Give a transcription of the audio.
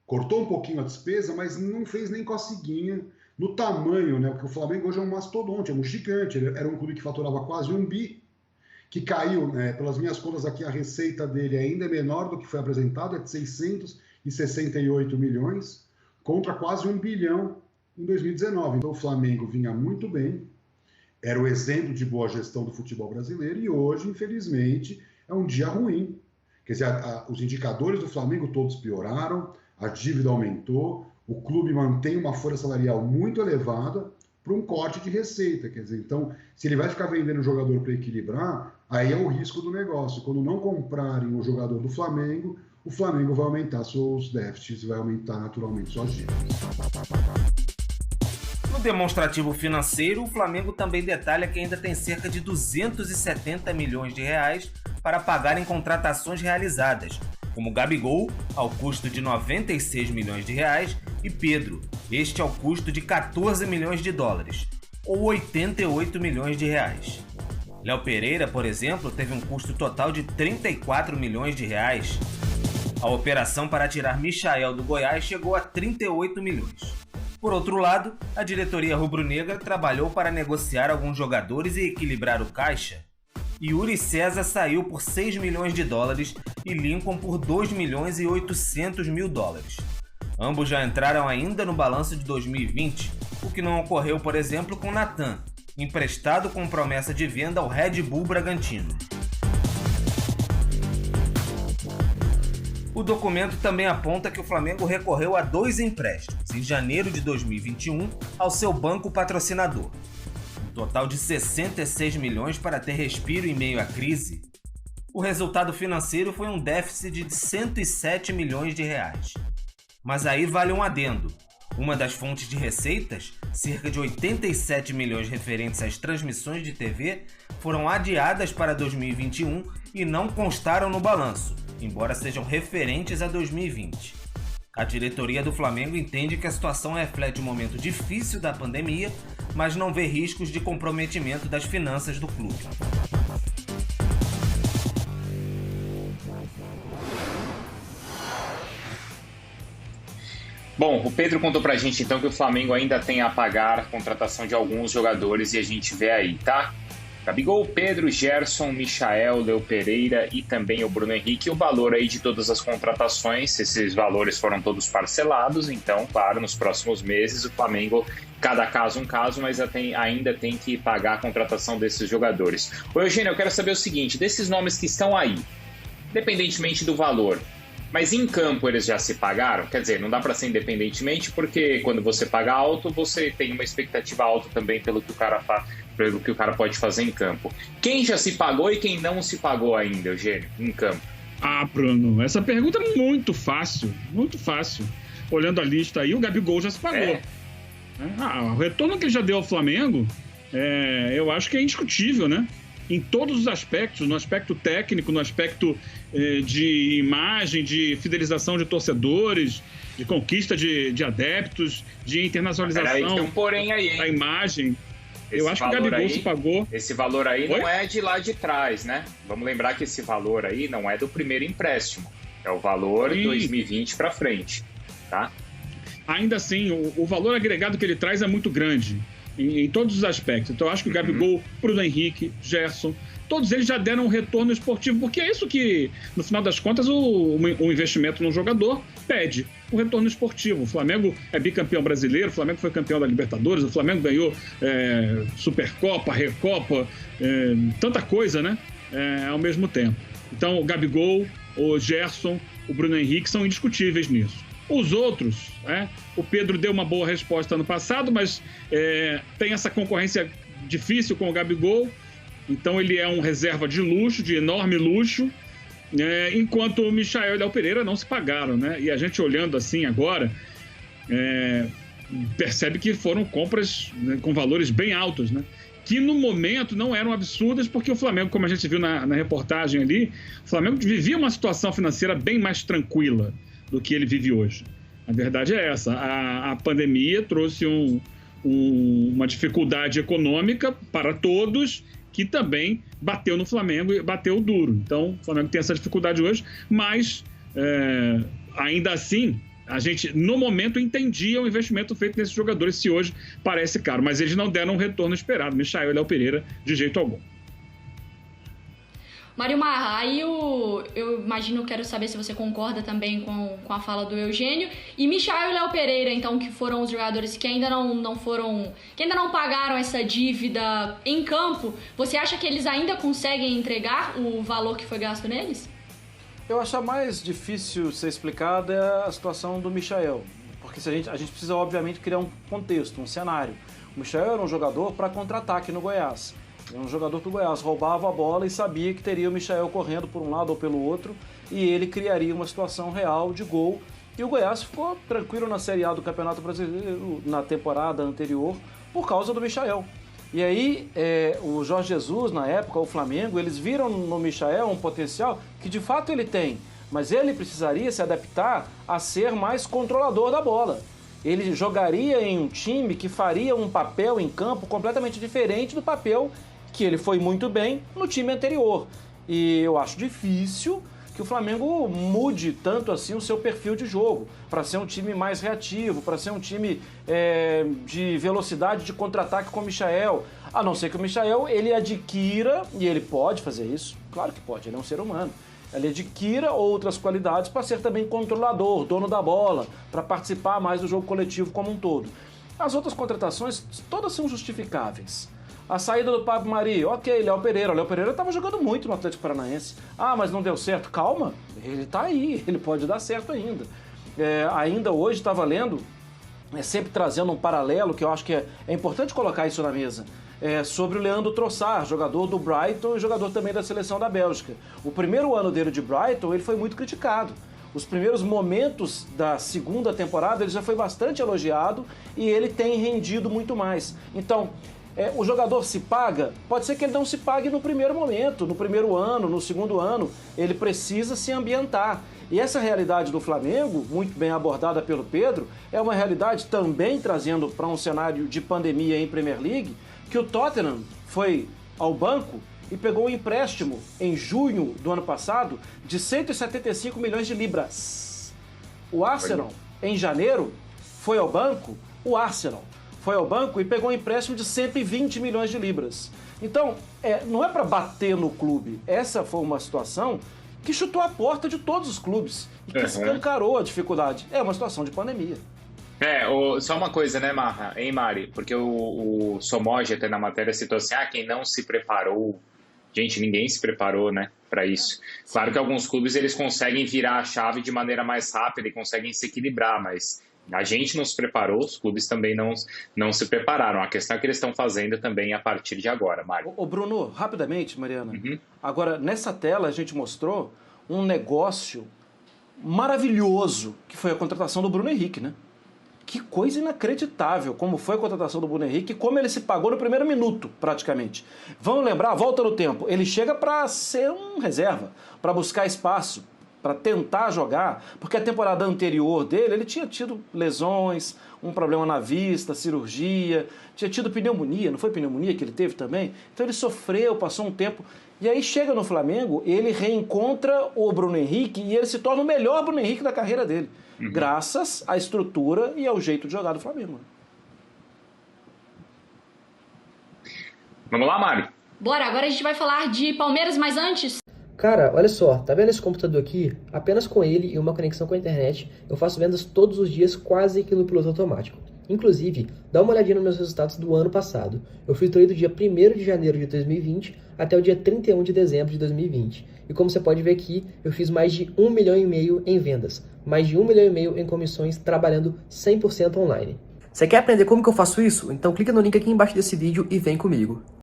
cortou um pouquinho a despesa, mas não fez nem coceguinha no tamanho, né? Porque o Flamengo hoje é um mastodonte, é um gigante. Ele era um clube que faturava quase 1 bi, que caiu, né, pelas minhas contas aqui, a receita dele ainda é menor do que foi apresentado, é de 668 milhões, contra quase 1 bilhão em 2019. Então o Flamengo vinha muito bem, era o exemplo de boa gestão do futebol brasileiro, e hoje, infelizmente, é um dia ruim. Quer dizer, os indicadores do Flamengo todos pioraram, a dívida aumentou, o clube mantém uma folha salarial muito elevada para um corte de receita. Quer dizer, então, se ele vai ficar vendendo o jogador para equilibrar, aí é o risco do negócio. Quando não comprarem o jogador do Flamengo, o Flamengo vai aumentar seus déficits, vai aumentar naturalmente suas dívidas. No demonstrativo financeiro, o Flamengo também detalha que ainda tem cerca de 270 milhões de reais para pagar em contratações realizadas, como Gabigol, ao custo de 96 milhões de reais, e Pedro, este ao custo de 14 milhões de dólares, ou 88 milhões de reais. Léo Pereira, por exemplo, teve um custo total de 34 milhões de reais. A operação para tirar Michael do Goiás chegou a 38 milhões. Por outro lado, a diretoria rubro-negra trabalhou para negociar alguns jogadores e equilibrar o caixa. Yuri César saiu por 6 milhões de dólares e Lincoln por 2 milhões e 800 mil dólares. Ambos já entraram ainda no balanço de 2020, o que não ocorreu, por exemplo, com Natan, emprestado com promessa de venda ao Red Bull Bragantino. O documento também aponta que o Flamengo recorreu a 2 empréstimos em janeiro de 2021 ao seu banco patrocinador. Um total de 66 milhões para ter respiro em meio à crise. O resultado financeiro foi um déficit de 107 milhões de reais. Mas aí vale um adendo. Uma das fontes de receitas, cerca de 87 milhões referentes às transmissões de TV, foram adiadas para 2021 e não constaram no balanço, embora sejam referentes a 2020. A diretoria do Flamengo entende que a situação reflete um momento difícil da pandemia, mas não vê riscos de comprometimento das finanças do clube. Bom, o Pedro contou pra gente então que o Flamengo ainda tem a pagar a contratação de alguns jogadores e a gente vê aí, tá? Gabigol, Pedro, Gerson, Michael, Léo Pereira e também o Bruno Henrique. O valor aí de todas as contratações, esses valores foram todos parcelados, então, claro, nos próximos meses o Flamengo, cada caso um caso, mas ainda tem que pagar a contratação desses jogadores. Ô Eugênio, eu quero saber o seguinte, desses nomes que estão aí, independentemente do valor, mas em campo eles já se pagaram? Quer dizer, não dá para ser independentemente, porque quando você paga alto, você tem uma expectativa alta também pelo que o cara pode fazer em campo. Quem já se pagou e quem não se pagou ainda, Eugênio, em campo? Ah, Bruno, essa pergunta é muito fácil, muito fácil. Olhando a lista aí, o Gabigol já se pagou. O retorno que ele já deu ao Flamengo, eu acho que é indiscutível, né? Em todos os aspectos, no aspecto técnico, no aspecto de imagem, de fidelização de torcedores, de conquista de adeptos, de internacionalização tem um porém aí, hein? Da imagem. Eu acho que o Gabigol se pagou. Esse valor aí não é de lá de trás, né? Vamos lembrar que esse valor aí não é do primeiro empréstimo. É o valor de 2020 para frente, tá? Ainda assim, o valor agregado que ele traz é muito grande. Em todos os aspectos. Então eu acho que o Gabigol, Bruno Henrique, Gerson, todos eles já deram um retorno esportivo, porque é isso que, no final das contas, o investimento no jogador pede, o retorno esportivo. O Flamengo é bicampeão brasileiro, o Flamengo foi campeão da Libertadores, o Flamengo ganhou Supercopa, Recopa, tanta coisa, né? Ao mesmo tempo. Então o Gabigol, o Gerson, o Bruno Henrique são indiscutíveis nisso. Os outros, o Pedro deu uma boa resposta ano passado, mas tem essa concorrência difícil com o Gabigol, então ele é um reserva de luxo, de enorme luxo, enquanto o Michael e o Léo Pereira não se pagaram, né? E a gente olhando assim agora, percebe que foram compras, né, com valores bem altos, né? Que no momento não eram absurdas, porque o Flamengo, como a gente viu na reportagem ali, o Flamengo vivia uma situação financeira bem mais tranquila do que ele vive hoje. A verdade é essa. A pandemia trouxe uma dificuldade econômica para todos, que também bateu no Flamengo e bateu duro. Então, o Flamengo tem essa dificuldade hoje, mas ainda assim, A gente, no momento, entendia o investimento feito nesses jogadores, se hoje parece caro, mas eles não deram um retorno esperado. Michael e Léo Pereira, de jeito algum. Mário Marra, aí eu imagino, quero saber se você concorda também com a fala do Eugênio. E Michael e Léo Pereira, então, que foram os jogadores que ainda que ainda não pagaram essa dívida em campo, você acha que eles ainda conseguem entregar o valor que foi gasto neles? Eu acho a mais difícil ser explicada é a situação do Michael, porque a gente precisa, obviamente, criar um contexto, um cenário. O Michael era um jogador para contra-ataque no Goiás. Era um jogador que o Goiás roubava a bola e sabia que teria o Michael correndo por um lado ou pelo outro e ele criaria uma situação real de gol. E o Goiás ficou tranquilo na Série A do Campeonato Brasileiro na temporada anterior por causa do Michael. E aí, o Jorge Jesus, na época, o Flamengo, eles viram no Michael um potencial que de fato ele tem, mas ele precisaria se adaptar a ser mais controlador da bola. Ele jogaria em um time que faria um papel em campo completamente diferente do papel que ele foi muito bem no time anterior. E eu acho difícil que o Flamengo mude tanto assim o seu perfil de jogo, para ser um time mais reativo, para ser um time de velocidade de contra-ataque com o Michael. A não ser que o Michael ele adquira, e ele pode fazer isso, claro que pode, ele é um ser humano, ele adquira outras qualidades para ser também controlador, dono da bola, para participar mais do jogo coletivo como um todo. As outras contratações, todas são justificáveis. A saída do Pablo Mari, ok, Léo Pereira. O Léo Pereira estava jogando muito no Atlético Paranaense. Ah, mas não deu certo. Calma, ele está aí, ele pode dar certo ainda. Ainda hoje estava lendo, sempre trazendo um paralelo, que eu acho que é importante colocar isso na mesa, sobre o Leandro Trossard, jogador do Brighton e jogador também da seleção da Bélgica. O primeiro ano dele de Brighton, ele foi muito criticado. Os primeiros momentos da segunda temporada, ele já foi bastante elogiado e ele tem rendido muito mais. Então, o jogador se paga, pode ser que ele não se pague no primeiro momento, no primeiro ano, no segundo ano, ele precisa se ambientar. E essa realidade do Flamengo, muito bem abordada pelo Pedro, é uma realidade também trazendo para um cenário de pandemia em Premier League, que o Tottenham foi ao banco e pegou um empréstimo em junho do ano passado de 175 milhões de libras. O Arsenal, em janeiro, foi ao banco, foi ao banco e pegou um empréstimo de 120 milhões de libras. Então, não é para bater no clube. Essa foi uma situação que chutou a porta de todos os clubes e que escancarou a dificuldade. É uma situação de pandemia. Só uma coisa, né, Marra? Hein, Mari? Porque o Somoge até na matéria citou assim, quem não se preparou. Gente, ninguém se preparou, né, para isso. Claro que alguns clubes eles conseguem virar a chave de maneira mais rápida e conseguem se equilibrar, mas a gente não se preparou, os clubes também não se prepararam. A questão é que eles estão fazendo também a partir de agora, Mário. Ô Bruno, rapidamente, Mariana. Agora, nessa tela a gente mostrou um negócio maravilhoso, que foi a contratação do Bruno Henrique, né? Que coisa inacreditável como foi a contratação do Bruno Henrique, como ele se pagou no primeiro minuto, praticamente. Vamos lembrar, volta no tempo, ele chega para ser um reserva, para buscar espaço, para tentar jogar, porque a temporada anterior dele, ele tinha tido lesões, um problema na vista, cirurgia, tinha tido pneumonia, não foi pneumonia que ele teve também? Então ele sofreu, passou um tempo, e aí chega no Flamengo, ele reencontra o Bruno Henrique e ele se torna o melhor Bruno Henrique da carreira dele, graças à estrutura e ao jeito de jogar do Flamengo. Vamos lá, Mário. Bora, agora a gente vai falar de Palmeiras, mas antes... Cara, olha só, tá vendo esse computador aqui? Apenas com ele e uma conexão com a internet, eu faço vendas todos os dias quase que no piloto automático. Inclusive, dá uma olhadinha nos meus resultados do ano passado. Eu filtrei do dia 1º de janeiro de 2020 até o dia 31 de dezembro de 2020. E como você pode ver aqui, eu fiz mais de 1,5 milhão em vendas, mais de 1,5 milhão em comissões, trabalhando 100% online. Você quer aprender como que eu faço isso? Então clica no link aqui embaixo desse vídeo e vem comigo.